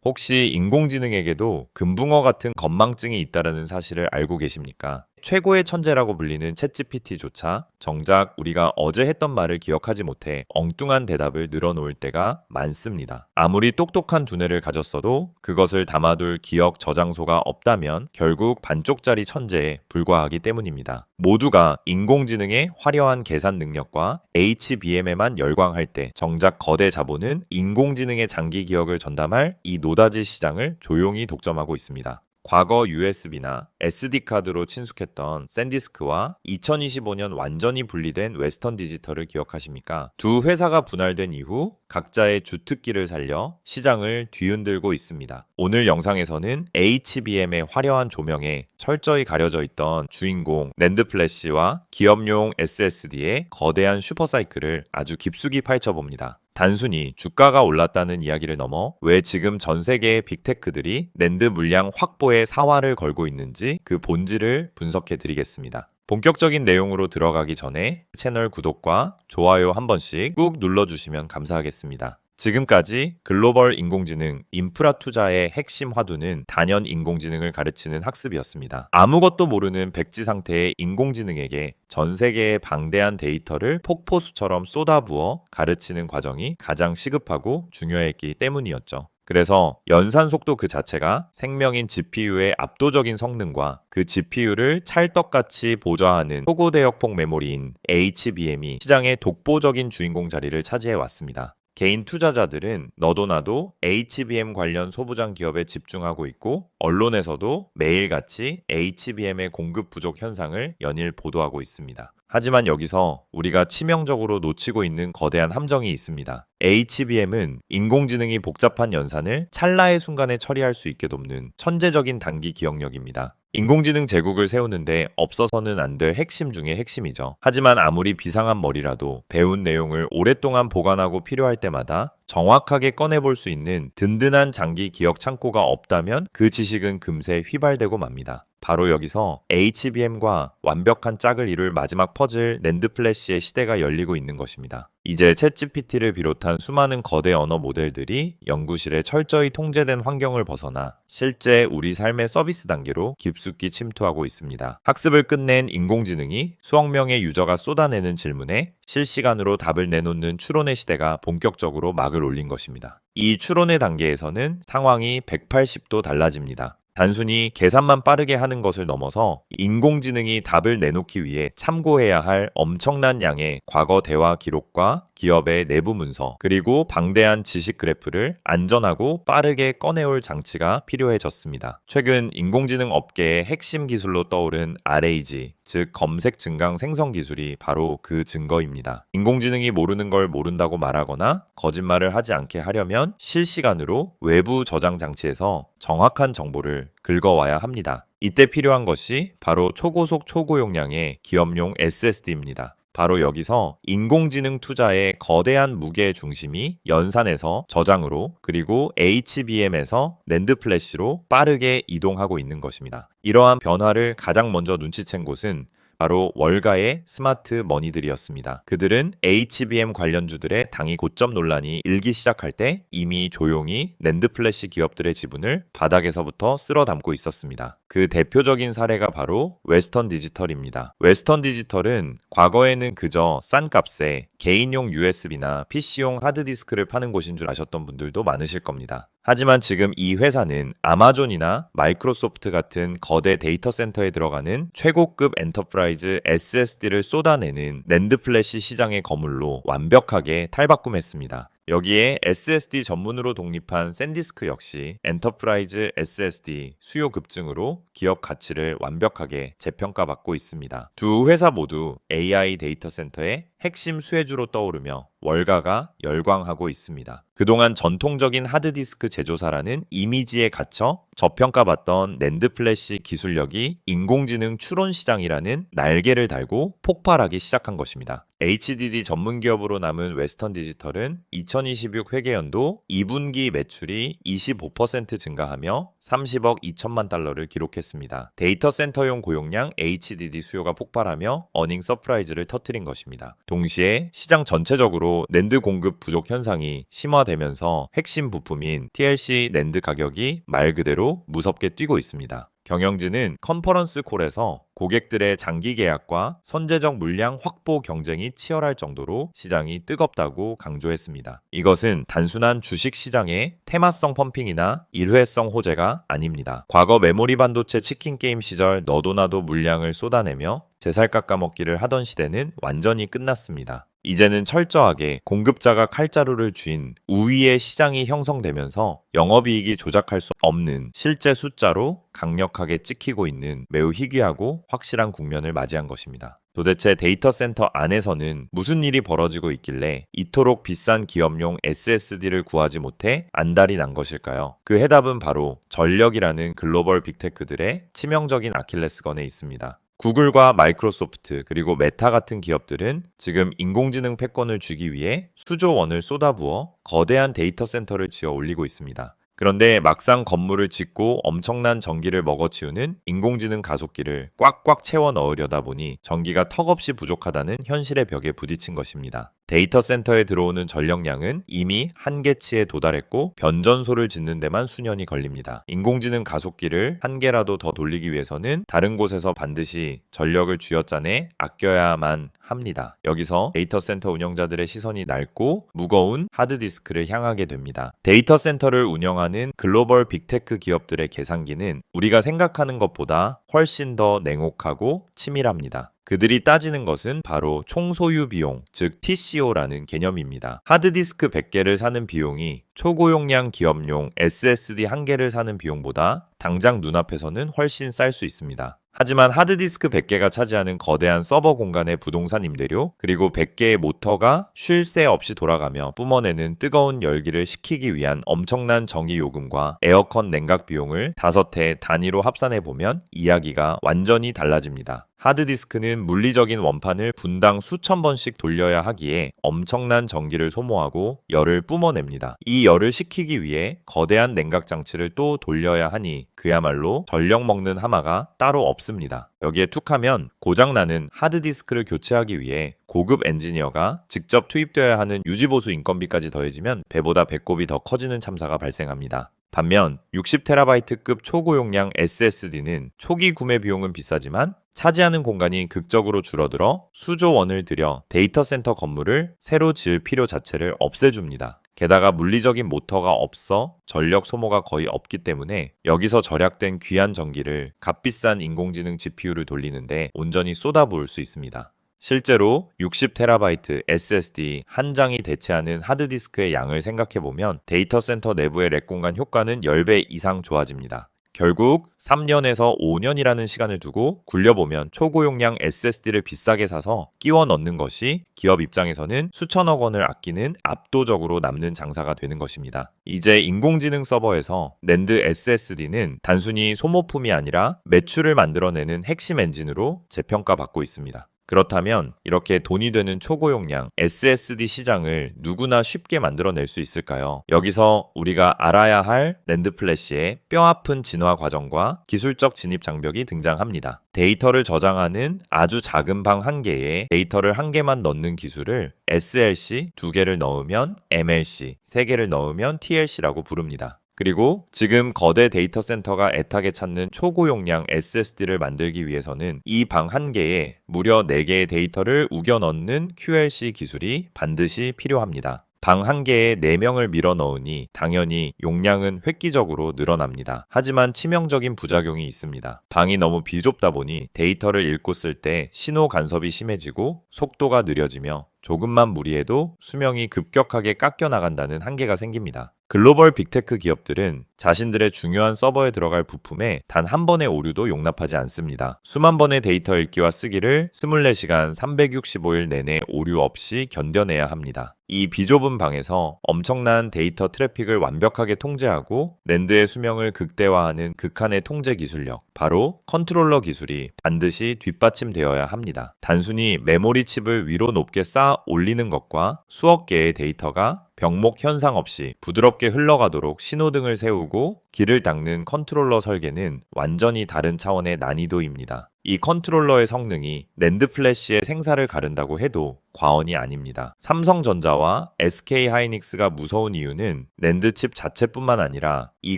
혹시 인공지능에게도 금붕어 같은 건망증이 있다는 사실을 알고 계십니까? 최고의 천재라고 불리는 챗GPT조차 정작 우리가 어제 했던 말을 기억하지 못해 엉뚱한 대답을 늘어놓을 때가 많습니다. 아무리 똑똑한 두뇌를 가졌어도 그것을 담아둘 기억 저장소가 없다면 결국 반쪽짜리 천재에 불과하기 때문입니다. 모두가 인공지능의 화려한 계산 능력과 HBM에만 열광할 때 정작 거대 자본은 인공지능의 장기 기억을 전담할 이 노다지 시장을 조용히 독점하고 있습니다. 과거 USB나 SD카드로 친숙했던 샌디스크와 2025년 완전히 분리된 웨스턴 디지털을 기억하십니까? 두 회사가 분할된 이후 각자의 주특기를 살려 시장을 뒤흔들고 있습니다. 오늘 영상에서는 HBM의 화려한 조명에 철저히 가려져 있던 주인공 낸드 플래시와 기업용 SSD의 거대한 슈퍼사이클을 아주 깊숙이 파헤쳐봅니다. 단순히 주가가 올랐다는 이야기를 넘어 왜 지금 전 세계의 빅테크들이 낸드 물량 확보에 사활을 걸고 있는지 그 본질을 분석해 드리겠습니다. 본격적인 내용으로 들어가기 전에 채널 구독과 좋아요 한 번씩 꾹 눌러주시면 감사하겠습니다. 지금까지 글로벌 인공지능 인프라 투자의 핵심 화두는 단연 인공지능을 가르치는 학습이었습니다. 아무것도 모르는 백지 상태의 인공지능에게 전 세계의 방대한 데이터를 폭포수처럼 쏟아부어 가르치는 과정이 가장 시급하고 중요했기 때문이었죠. 그래서 연산 속도 그 자체가 생명인 GPU의 압도적인 성능과 그 GPU를 찰떡같이 보좌하는 초고대역폭 메모리인 HBM이 시장의 독보적인 주인공 자리를 차지해 왔습니다. 개인 투자자들은 너도 나도 HBM 관련 소부장 기업에 집중하고 있고 언론에서도 매일같이 HBM의 공급 부족 현상을 연일 보도하고 있습니다. 하지만 여기서 우리가 치명적으로 놓치고 있는 거대한 함정이 있습니다. HBM은 인공지능이 복잡한 연산을 찰나의 순간에 처리할 수 있게 돕는 천재적인 단기 기억력입니다. 인공지능 제국을 세우는데 없어서는 안 될 핵심 중의 핵심이죠. 하지만 아무리 비상한 머리라도 배운 내용을 오랫동안 보관하고 필요할 때마다 정확하게 꺼내볼 수 있는 든든한 장기 기억 창고가 없다면 그 지식은 금세 휘발되고 맙니다. 바로 여기서 HBM과 완벽한 짝을 이룰 마지막 퍼즐 낸드 플래시의 시대가 열리고 있는 것입니다. 이제 챗GPT를 비롯한 수많은 거대 언어 모델들이 연구실에 철저히 통제된 환경을 벗어나 실제 우리 삶의 서비스 단계로 깊숙이 침투하고 있습니다. 학습을 끝낸 인공지능이 수억 명의 유저가 쏟아내는 질문에 실시간으로 답을 내놓는 추론의 시대가 본격적으로 막을 올린 것입니다. 이 추론의 단계에서는 상황이 180도 달라집니다. 단순히 계산만 빠르게 하는 것을 넘어서 인공지능이 답을 내놓기 위해 참고해야 할 엄청난 양의 과거 대화 기록과 기업의 내부 문서, 그리고 방대한 지식 그래프를 안전하고 빠르게 꺼내올 장치가 필요해졌습니다. 최근 인공지능 업계의 핵심 기술로 떠오른 RAG, 즉 검색 증강 생성 기술이 바로 그 증거입니다. 인공지능이 모르는 걸 모른다고 말하거나 거짓말을 하지 않게 하려면 실시간으로 외부 저장 장치에서 정확한 정보를 긁어와야 합니다. 이때 필요한 것이 바로 초고속 초고용량의 기업용 SSD입니다. 바로 여기서 인공지능 투자의 거대한 무게 중심이 연산에서 저장으로, 그리고 HBM에서 낸드 플래시로 빠르게 이동하고 있는 것입니다. 이러한 변화를 가장 먼저 눈치챈 곳은 바로 월가의 스마트 머니들이었습니다. 그들은 HBM 관련주들의 당위 고점 논란이 일기 시작할 때 이미 조용히 낸드 플래시 기업들의 지분을 바닥에서부터 쓸어 담고 있었습니다. 그 대표적인 사례가 바로 웨스턴 디지털입니다. 웨스턴 디지털은 과거에는 그저 싼 값에 개인용 USB나 PC용 하드디스크를 파는 곳인 줄 아셨던 분들도 많으실 겁니다. 하지만 지금 이 회사는 아마존이나 마이크로소프트 같은 거대 데이터 센터에 들어가는 최고급 엔터프라이즈 SSD를 쏟아내는 낸드 플래시 시장의 거물로 완벽하게 탈바꿈했습니다. 여기에 SSD 전문으로 독립한 샌디스크 역시 엔터프라이즈 SSD 수요 급증으로 기업 가치를 완벽하게 재평가받고 있습니다. 두 회사 모두 AI 데이터 센터의 핵심 수혜주로 떠오르며 월가가 열광하고 있습니다. 그동안 전통적인 하드디스크 제조사라는 이미지에 갇혀 저평가받던 낸드 플래시 기술력이 인공지능 추론 시장이라는 날개를 달고 폭발하기 시작한 것입니다. HDD 전문 기업으로 남은 웨스턴 디지털은 2026 회계연도 2분기 매출이 25% 증가하며 30억 2천만 달러를 기록했습니다. 데이터 센터용 고용량 HDD 수요가 폭발하며 어닝 서프라이즈를 터뜨린 것입니다. 동시에 시장 전체적으로 그리고 낸드 공급 부족 현상이 심화되면서 핵심 부품인 TLC 낸드 가격이 말 그대로 무섭게 뛰고 있습니다. 경영진은 컨퍼런스 콜에서 고객들의 장기 계약과 선제적 물량 확보 경쟁이 치열할 정도로 시장이 뜨겁다고 강조했습니다. 이것은 단순한 주식 시장의 테마성 펌핑이나 일회성 호재가 아닙니다. 과거 메모리 반도체 치킨 게임 시절 너도나도 물량을 쏟아내며 제살 깎아먹기를 하던 시대는 완전히 끝났습니다. 이제는 철저하게 공급자가 칼자루를 쥔 우위의 시장이 형성되면서 영업이익이 조작할 수 없는 실제 숫자로 강력하게 찍히고 있는 매우 희귀하고 확실한 국면을 맞이한 것입니다. 도대체 데이터 센터 안에서는 무슨 일이 벌어지고 있길래 이토록 비싼 기업용 SSD를 구하지 못해 안달이 난 것일까요? 그 해답은 바로 전력이라는 글로벌 빅테크들의 치명적인 아킬레스건에 있습니다. 구글과 마이크로소프트 그리고 메타 같은 기업들은 지금 인공지능 패권을 주기 위해 수조 원을 쏟아부어 거대한 데이터 센터를 지어 올리고 있습니다. 그런데 막상 건물을 짓고 엄청난 전기를 먹어치우는 인공지능 가속기를 꽉꽉 채워 넣으려다 보니 전기가 턱없이 부족하다는 현실의 벽에 부딪힌 것입니다. 데이터 센터에 들어오는 전력량은 이미 한계치에 도달했고 변전소를 짓는 데만 수년이 걸립니다. 인공지능 가속기를 한 개라도 더 돌리기 위해서는 다른 곳에서 반드시 전력을 쥐어짜내 아껴야만 합니다. 여기서 데이터 센터 운영자들의 시선이 낡고 무거운 하드디스크를 향하게 됩니다. 데이터 센터를 운영하는 글로벌 빅테크 기업들의 계산기는 우리가 생각하는 것보다 훨씬 더 냉혹하고 치밀합니다. 그들이 따지는 것은 바로 총소유 비용, 즉 TCO라는 개념입니다. 하드디스크 100개를 사는 비용이 초고용량 기업용 SSD 1개를 사는 비용보다 당장 눈앞에서는 훨씬 쌀 수 있습니다. 하지만 하드디스크 100개가 차지하는 거대한 서버 공간의 부동산 임대료, 그리고 100개의 모터가 쉴 새 없이 돌아가며 뿜어내는 뜨거운 열기를 식히기 위한 엄청난 전기 요금과 에어컨 냉각 비용을 5해 단위로 합산해보면 이야기가 완전히 달라집니다. 하드디스크는 물리적인 원판을 분당 수천 번씩 돌려야 하기에 엄청난 전기를 소모하고 열을 뿜어냅니다. 이 열을 식히기 위해 거대한 냉각 장치를 또 돌려야 하니 그야말로 전력 먹는 하마가 따로 없습니다. 여기에 툭하면 고장나는 하드디스크를 교체하기 위해 고급 엔지니어가 직접 투입되어야 하는 유지보수 인건비까지 더해지면 배보다 배꼽이 더 커지는 참사가 발생합니다. 반면 60TB급 초고용량 SSD는 초기 구매 비용은 비싸지만 차지하는 공간이 극적으로 줄어들어 수조 원을 들여 데이터 센터 건물을 새로 지을 필요 자체를 없애줍니다. 게다가 물리적인 모터가 없어 전력 소모가 거의 없기 때문에 여기서 절약된 귀한 전기를 값비싼 인공지능 GPU를 돌리는데 온전히 쏟아부을 수 있습니다. 실제로 60TB SSD 한 장이 대체하는 하드디스크의 양을 생각해보면 데이터 센터 내부의 렉 공간 효과는 10배 이상 좋아집니다. 결국 3년에서 5년이라는 시간을 두고 굴려보면 초고용량 SSD를 비싸게 사서 끼워 넣는 것이 기업 입장에서는 수천억 원을 아끼는 압도적으로 남는 장사가 되는 것입니다. 이제 인공지능 서버에서 낸드 SSD는 단순히 소모품이 아니라 매출을 만들어내는 핵심 엔진으로 재평가받고 있습니다. 그렇다면 이렇게 돈이 되는 초고용량 SSD 시장을 누구나 쉽게 만들어낼 수 있을까요? 여기서 우리가 알아야 할 낸드 플래시의 뼈아픈 진화 과정과 기술적 진입 장벽이 등장합니다. 데이터를 저장하는 아주 작은 방 한 개에 데이터를 한 개만 넣는 기술을 SLC 2개를 넣으면 MLC, 3개를 넣으면 TLC라고 부릅니다. 그리고 지금 거대 데이터 센터가 애타게 찾는 초고용량 SSD를 만들기 위해서는 이 방 한 개에 무려 4개의 데이터를 우겨 넣는 QLC 기술이 반드시 필요합니다. 방 한 개에 4명을 밀어 넣으니 당연히 용량은 획기적으로 늘어납니다. 하지만 치명적인 부작용이 있습니다. 방이 너무 비좁다 보니 데이터를 읽고 쓸 때 신호 간섭이 심해지고 속도가 느려지며 조금만 무리해도 수명이 급격하게 깎여 나간다는 한계가 생깁니다. 글로벌 빅테크 기업들은 자신들의 중요한 서버에 들어갈 부품에 단 한 번의 오류도 용납하지 않습니다. 수만 번의 데이터 읽기와 쓰기를 24시간 365일 내내 오류 없이 견뎌내야 합니다. 이 비좁은 방에서 엄청난 데이터 트래픽을 완벽하게 통제하고 낸드의 수명을 극대화하는 극한의 통제 기술력, 바로 컨트롤러 기술이 반드시 뒷받침되어야 합니다. 단순히 메모리 칩을 위로 높게 쌓아 올리는 것과 수억 개의 데이터가 병목 현상 없이 부드럽게 흘러가도록 신호등을 세우고 길을 닦는 컨트롤러 설계는 완전히 다른 차원의 난이도입니다. 이 컨트롤러의 성능이 낸드 플래시의 생사를 가른다고 해도 과언이 아닙니다. 삼성전자와 SK하이닉스가 무서운 이유는 낸드 칩 자체뿐만 아니라 이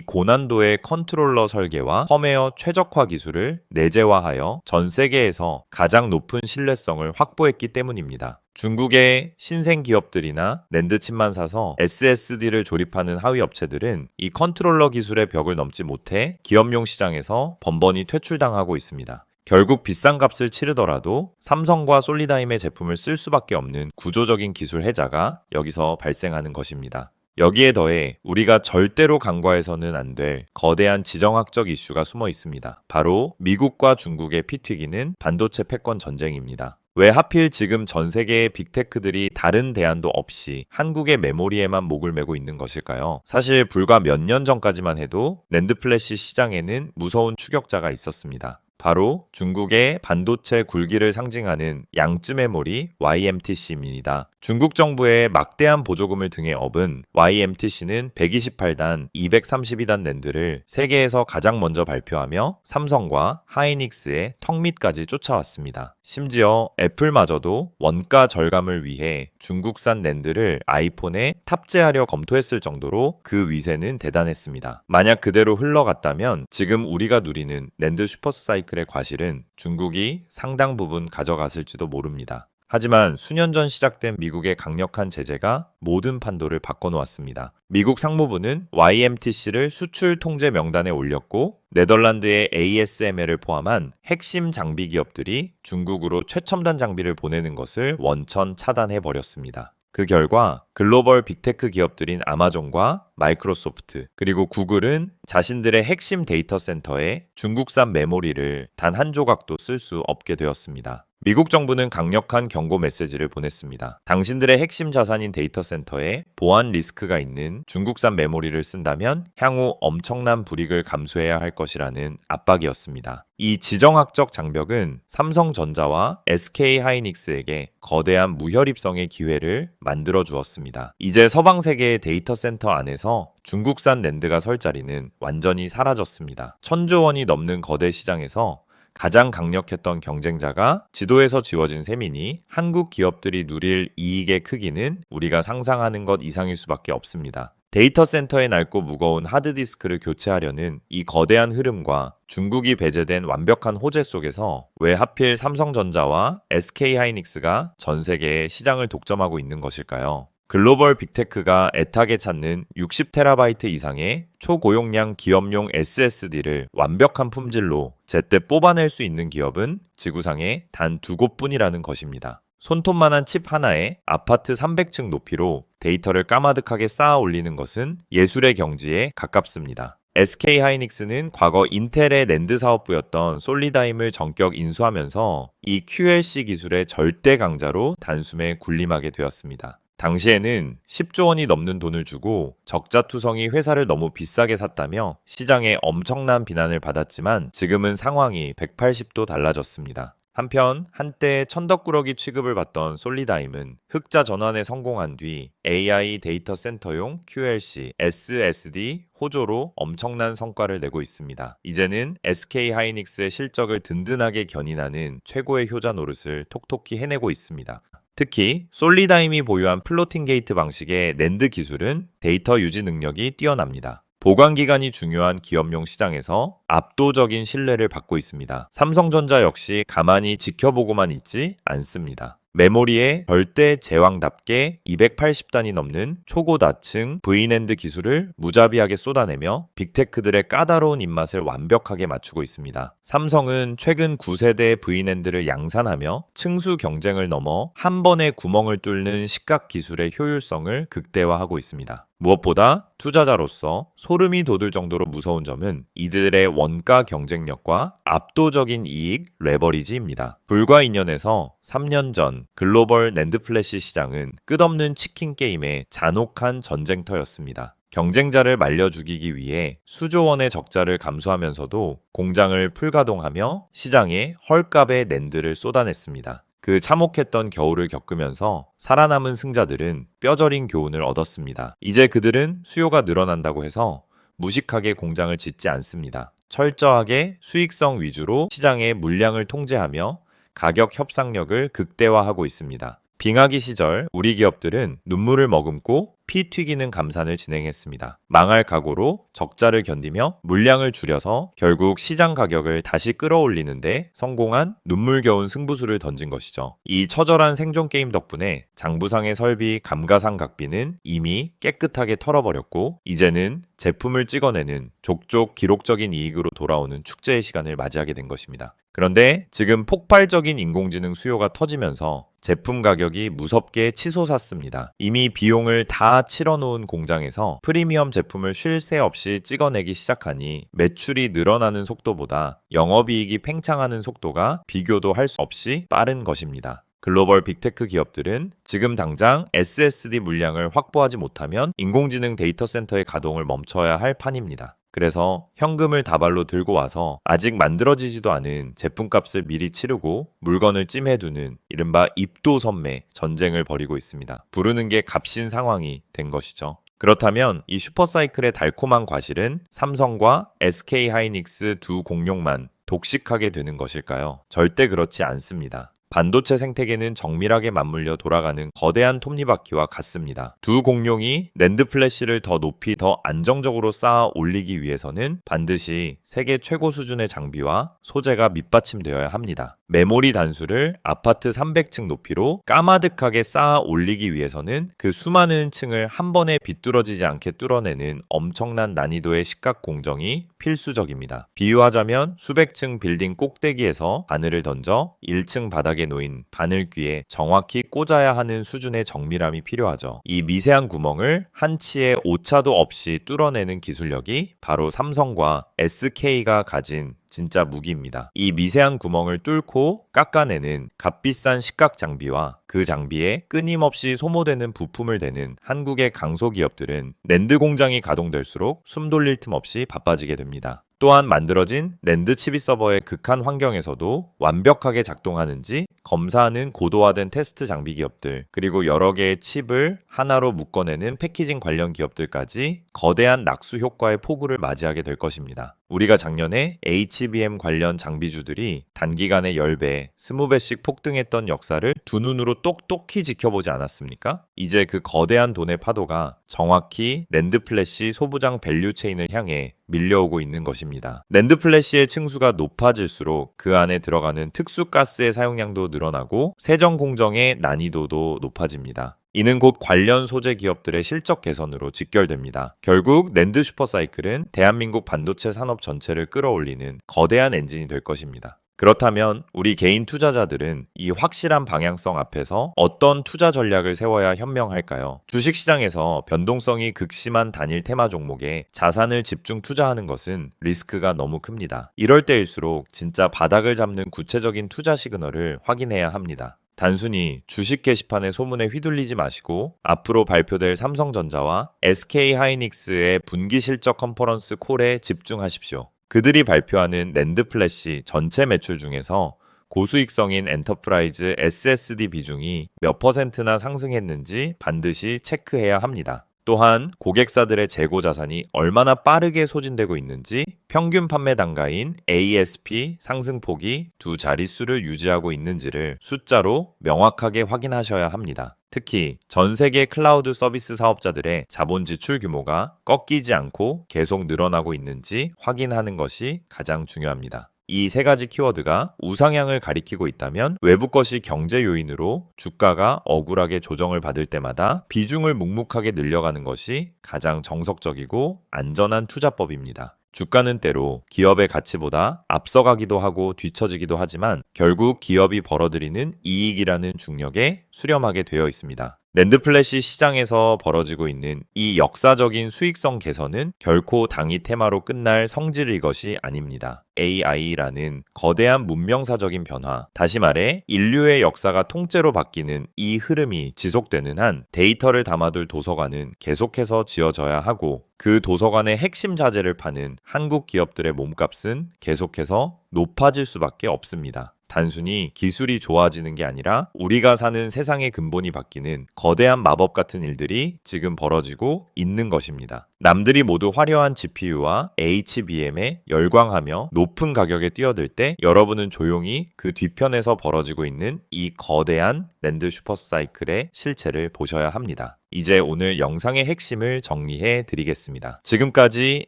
고난도의 컨트롤러 설계와 펌웨어 최적화 기술을 내재화하여 전 세계에서 가장 높은 신뢰성을 확보했기 때문입니다. 중국의 신생 기업들이나 낸드 칩만 사서 SSD를 조립하는 하위 업체들은 이 컨트롤러 기술의 벽을 넘지 못해 기업용 시장에서 번번이 퇴출당하고 있습니다. 결국 비싼 값을 치르더라도 삼성과 솔리다임의 제품을 쓸 수밖에 없는 구조적인 기술 해자가 여기서 발생하는 것입니다. 여기에 더해 우리가 절대로 간과해서는 안 될 거대한 지정학적 이슈가 숨어 있습니다. 바로 미국과 중국의 피 튀기는 반도체 패권 전쟁입니다. 왜 하필 지금 전 세계의 빅테크들이 다른 대안도 없이 한국의 메모리에만 목을 메고 있는 것일까요? 사실 불과 몇 년 전까지만 해도 낸드 플래시 시장에는 무서운 추격자가 있었습니다. 바로 중국의 반도체 굴기를 상징하는 양쯔 메모리 YMTC입니다. 중국 정부의 막대한 보조금을 등에 업은 YMTC는 128단, 232단 낸드를 세계에서 가장 먼저 발표하며 삼성과 하이닉스의 턱밑까지 쫓아왔습니다. 심지어 애플마저도 원가 절감을 위해 중국산 낸드를 아이폰에 탑재하려 검토했을 정도로 그 위세는 대단했습니다. 만약 그대로 흘러갔다면 지금 우리가 누리는 낸드 슈퍼사이클의 과실은 중국이 상당 부분 가져갔을지도 모릅니다. 하지만 수년 전 시작된 미국의 강력한 제재가 모든 판도를 바꿔놓았습니다. 미국 상무부는 YMTC를 수출 통제 명단에 올렸고 네덜란드의 ASML을 포함한 핵심 장비 기업들이 중국으로 최첨단 장비를 보내는 것을 원천 차단해버렸습니다. 그 결과 글로벌 빅테크 기업들인 아마존과 마이크로소프트 그리고 구글은 자신들의 핵심 데이터 센터에 중국산 메모리를 단 한 조각도 쓸 수 없게 되었습니다. 미국 정부는 강력한 경고 메시지를 보냈습니다. 당신들의 핵심 자산인 데이터 센터에 보안 리스크가 있는 중국산 메모리를 쓴다면 향후 엄청난 불이익을 감수해야 할 것이라는 압박이었습니다. 이 지정학적 장벽은 삼성전자와 SK하이닉스에게 거대한 무혈입성의 기회를 만들어 주었습니다. 이제 서방 세계의 데이터 센터 안에서 중국산 낸드가 설 자리는 완전히 사라졌습니다. 1,000조 원이 넘는 거대 시장에서 가장 강력했던 경쟁자가 지도에서 지워진 셈이니 한국 기업들이 누릴 이익의 크기는 우리가 상상하는 것 이상일 수밖에 없습니다. 데이터 센터에 낡고 무거운 하드디스크를 교체하려는 이 거대한 흐름과 중국이 배제된 완벽한 호재 속에서 왜 하필 삼성전자와 SK하이닉스가 전 세계의 시장을 독점하고 있는 것일까요? 글로벌 빅테크가 애타게 찾는 60TB 이상의 초고용량 기업용 SSD를 완벽한 품질로 제때 뽑아낼 수 있는 기업은 지구상에 단 2곳뿐이라는 것입니다. 손톱만한 칩 하나에 아파트 300층 높이로 데이터를 까마득하게 쌓아 올리는 것은 예술의 경지에 가깝습니다. SK하이닉스는 과거 인텔의 낸드 사업부였던 솔리다임을 전격 인수하면서 이 QLC 기술의 절대 강자로 단숨에 군림하게 되었습니다. 당시에는 10조 원이 넘는 돈을 주고 적자투성이 회사를 너무 비싸게 샀다며 시장에 엄청난 비난을 받았지만 지금은 상황이 180도 달라졌습니다. 한편 한때 천덕꾸러기 취급을 받던 솔리다임은 흑자 전환에 성공한 뒤 AI 데이터 센터용 QLC, SSD 호조로 엄청난 성과를 내고 있습니다. 이제는 SK하이닉스의 실적을 든든하게 견인하는 최고의 효자 노릇을 톡톡히 해내고 있습니다. 특히 솔리다임이 보유한 플로팅 게이트 방식의 낸드 기술은 데이터 유지 능력이 뛰어납니다. 보관 기간이 중요한 기업용 시장에서 압도적인 신뢰를 받고 있습니다. 삼성전자 역시 가만히 지켜보고만 있지 않습니다. 메모리에 절대 제왕답게 280단이 넘는 초고다층 V낸드 기술을 무자비하게 쏟아내며 빅테크들의 까다로운 입맛을 완벽하게 맞추고 있습니다. 삼성은 최근 9세대 V낸드를 양산하며 층수 경쟁을 넘어 한 번에 구멍을 뚫는 식각 기술의 효율성을 극대화하고 있습니다. 무엇보다 투자자로서 소름이 돋을 정도로 무서운 점은 이들의 원가 경쟁력과 압도적인 이익 레버리지입니다. 불과 2년에서 3년 전 글로벌 낸드 플래시 시장은 끝없는 치킨 게임의 잔혹한 전쟁터였습니다. 경쟁자를 말려 죽이기 위해 수조 원의 적자를 감수하면서도 공장을 풀가동하며 시장에 헐값의 낸드를 쏟아냈습니다. 그 참혹했던 겨울을 겪으면서 살아남은 승자들은 뼈저린 교훈을 얻었습니다. 이제 그들은 수요가 늘어난다고 해서 무식하게 공장을 짓지 않습니다. 철저하게 수익성 위주로 시장의 물량을 통제하며 가격 협상력을 극대화하고 있습니다. 빙하기 시절 우리 기업들은 눈물을 머금고 피 튀기는 감산을 진행했습니다. 망할 각오로 적자를 견디며 물량을 줄여서 결국 시장 가격을 다시 끌어올리는데 성공한 눈물겨운 승부수를 던진 것이죠. 이 처절한 생존 게임 덕분에 장부상의 설비 감가상각비는 이미 깨끗하게 털어버렸고 이제는 제품을 찍어내는 족족 기록적인 이익으로 돌아오는 축제의 시간을 맞이하게 된 것입니다. 그런데 지금 폭발적인 인공지능 수요가 터지면서 제품 가격이 무섭게 치솟았습니다. 이미 비용을 다 치러놓은 공장에서 프리미엄 제품을 쉴 새 없이 찍어내기 시작하니 매출이 늘어나는 속도보다 영업이익이 팽창하는 속도가 비교도 할 수 없이 빠른 것입니다. 글로벌 빅테크 기업들은 지금 당장 SSD 물량을 확보하지 못하면 인공지능 데이터 센터의 가동을 멈춰야 할 판입니다. 그래서 현금을 다발로 들고 와서 아직 만들어지지도 않은 제품값을 미리 치르고 물건을 찜해두는 이른바 입도선매 전쟁을 벌이고 있습니다. 부르는 게 값인 상황이 된 것이죠. 그렇다면 이 슈퍼사이클의 달콤한 과실은 삼성과 SK하이닉스 두 공룡만 독식하게 되는 것일까요? 절대 그렇지 않습니다. 반도체 생태계는 정밀하게 맞물려 돌아가는 거대한 톱니바퀴와 같습니다. 두 공룡이 낸드 플래시를 더 높이 더 안정적으로 쌓아 올리기 위해서는 반드시 세계 최고 수준의 장비와 소재가 밑받침되어야 합니다. 메모리 단수를 아파트 300층 높이로 까마득하게 쌓아 올리기 위해서는 그 수많은 층을 한 번에 비뚤어지지 않게 뚫어내는 엄청난 난이도의 식각 공정이 필수적입니다. 비유하자면 수백 층 빌딩 꼭대기에서 바늘을 던져 1층 바닥에 놓인 바늘귀에 정확히 꽂아야 하는 수준의 정밀함이 필요하죠. 이 미세한 구멍을 한치의 오차도 없이 뚫어내는 기술력이 바로 삼성과 SK가 가진 진짜 무기입니다. 이 미세한 구멍을 뚫고 깎아내는 값비싼 식각 장비와 그 장비에 끊임없이 소모되는 부품을 대는 한국의 강소기업들은 낸드 공장이 가동될수록 숨 돌릴 틈 없이 바빠지게 됩니다. 또한 만들어진 낸드 칩이 서버의 극한 환경에서도 완벽하게 작동하는지 검사하는 고도화된 테스트 장비 기업들, 그리고 여러 개의 칩을 하나로 묶어내는 패키징 관련 기업들까지 거대한 낙수 효과의 폭우를 맞이하게 될 것입니다. 우리가 작년에 HBM 관련 장비주들이 단기간에 10배, 20배씩 폭등했던 역사를 두 눈으로 똑똑히 지켜보지 않았습니까? 이제 그 거대한 돈의 파도가 정확히 낸드 플래시 소부장 밸류 체인을 향해 밀려오고 있는 것입니다. 낸드 플래시의 층수가 높아질수록 그 안에 들어가는 특수가스의 사용량도 늘어나고 세정 공정의 난이도도 높아집니다. 이는 곧 관련 소재 기업들의 실적 개선으로 직결됩니다. 결국 낸드 슈퍼사이클은 대한민국 반도체 산업 전체를 끌어올리는 거대한 엔진이 될 것입니다. 그렇다면 우리 개인 투자자들은 이 확실한 방향성 앞에서 어떤 투자 전략을 세워야 현명할까요? 주식시장에서 변동성이 극심한 단일 테마 종목에 자산을 집중 투자하는 것은 리스크가 너무 큽니다. 이럴 때일수록 진짜 바닥을 잡는 구체적인 투자 시그널을 확인해야 합니다. 단순히 주식 게시판의 소문에 휘둘리지 마시고 앞으로 발표될 삼성전자와 SK하이닉스의 분기 실적 컨퍼런스 콜에 집중하십시오. 그들이 발표하는 낸드 플래시 전체 매출 중에서 고수익성인 엔터프라이즈 SSD 비중이 몇 %나 상승했는지 반드시 체크해야 합니다. 또한 고객사들의 재고 자산이 얼마나 빠르게 소진되고 있는지 평균 판매 단가인 ASP 상승폭이 두 자릿수를 유지하고 있는지를 숫자로 명확하게 확인하셔야 합니다. 특히 전 세계 클라우드 서비스 사업자들의 자본 지출 규모가 꺾이지 않고 계속 늘어나고 있는지 확인하는 것이 가장 중요합니다. 이 세 가지 키워드가 우상향을 가리키고 있다면 외부 것이 경제 요인으로 주가가 억울하게 조정을 받을 때마다 비중을 묵묵하게 늘려가는 것이 가장 정석적이고 안전한 투자법입니다. 주가는 때로 기업의 가치보다 앞서가기도 하고 뒤처지기도 하지만 결국 기업이 벌어들이는 이익이라는 중력에 수렴하게 되어 있습니다. 낸드 플래시 시장에서 벌어지고 있는 이 역사적인 수익성 개선은 결코 당이 테마로 끝날 성질의 것이 아닙니다. AI라는 거대한 문명사적인 변화, 다시 말해 인류의 역사가 통째로 바뀌는 이 흐름이 지속되는 한 데이터를 담아둘 도서관은 계속해서 지어져야 하고 그 도서관의 핵심 자재를 파는 한국 기업들의 몸값은 계속해서 높아질 수밖에 없습니다. 단순히 기술이 좋아지는 게 아니라 우리가 사는 세상의 근본이 바뀌는 거대한 마법 같은 일들이 지금 벌어지고 있는 것입니다. 남들이 모두 화려한 GPU와 HBM에 열광하며 높은 가격에 뛰어들 때 여러분은 조용히 그 뒤편에서 벌어지고 있는 이 거대한 낸드 슈퍼사이클의 실체를 보셔야 합니다. 이제 오늘 영상의 핵심을 정리해 드리겠습니다. 지금까지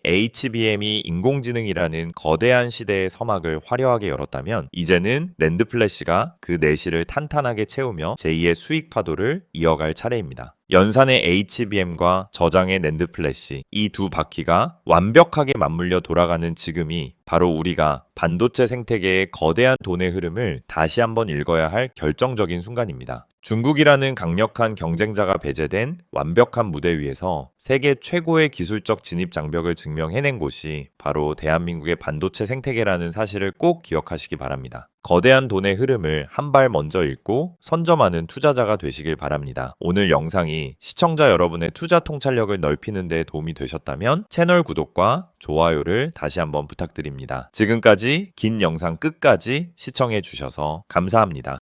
HBM이 인공지능이라는 거대한 시대의 서막을 화려하게 열었다면 이제는 낸드 플래시가 그 내실을 탄탄하게 채우며 제2의 수익 파도를 이어갈 차례입니다. 연산의 HBM과 저장의 낸드 플래시, 이 두 바퀴가 완벽하게 맞물려 돌아가는 지금이 바로 우리가 반도체 생태계의 거대한 돈의 흐름을 다시 한번 읽어야 할 결정적인 순간입니다. 중국이라는 강력한 경쟁자가 배제된 완벽한 무대 위에서 세계 최고의 기술적 진입 장벽을 증명해낸 곳이 바로 대한민국의 반도체 생태계라는 사실을 꼭 기억하시기 바랍니다. 거대한 돈의 흐름을 한 발 먼저 읽고 선점하는 투자자가 되시길 바랍니다. 오늘 영상이 시청자 여러분의 투자 통찰력을 넓히는 데 도움이 되셨다면 채널 구독과 좋아요를 다시 한번 부탁드립니다. 지금까지 긴 영상 끝까지 시청해 주셔서 감사합니다.